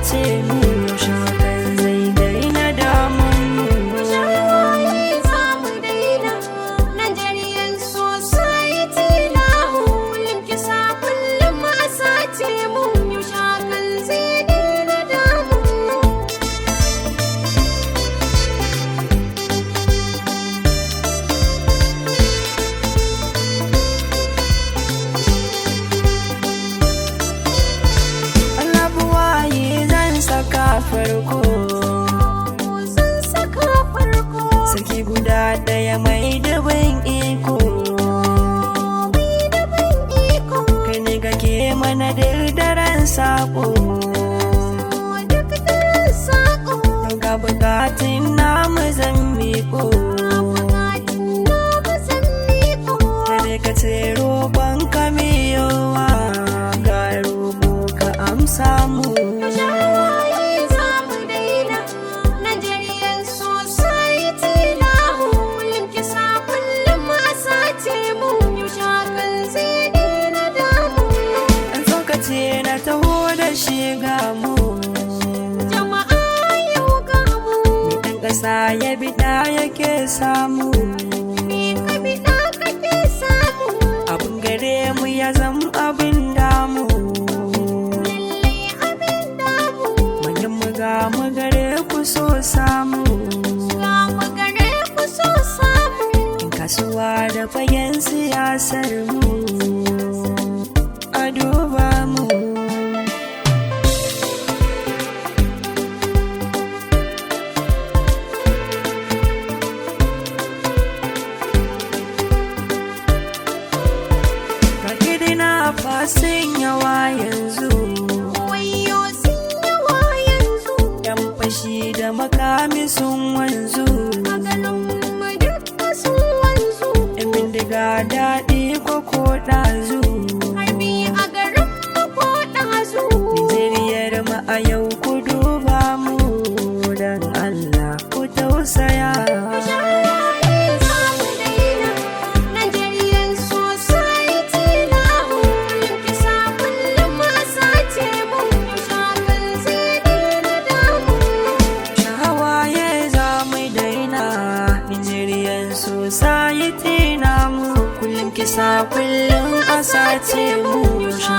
sace mu, yaushe hakan zai daina damun mu. Nigerian society na hulun kisa kullum a sace mu, yaushe hakan zai daina damun mu. Allah buwaye zan saka farko, sarki guda ɗaya mai dubin iko. Kai ne kake mana daren sako, ga bukatun namu zan miko. Kare ka ce roƙon ka miyowa, ga roƙo ka amsa mu. Nigerian society na hulun kisa kullum a sace mu, yaushe hakan zai daina damun mu. An tsokace na taho da shiga mu, Jama'a yau ga mu, ɗan ƙasa ya biɗa yake samu. me ka biɗa kake samu. Abin gare mu ya zam abin damu, Lallai abin damu, manyan mu ga mu gare ku so samu. ga magare ku so samu. In kasuwa da fagen siyasar mu, a duba mu. Kake na fasin yawa yanzu, Wayo sun yawa yanzu, yan fashi da makami sun wanzu. a garin mu duka sun wanzu. Yan bindiga daɗi ko ɗazu, Harbi a garin mu ko ɗazu. Nijeriyar mu a yau ku duba mu, dan Allah ku tausaya. Nigerian society na hulun kisa kullum a sace mu, yaushe hakan zai daina damun mu. Shahawaye za mu daina, Nigerian society namu, kullum kisa kullum a sace mu, yaushe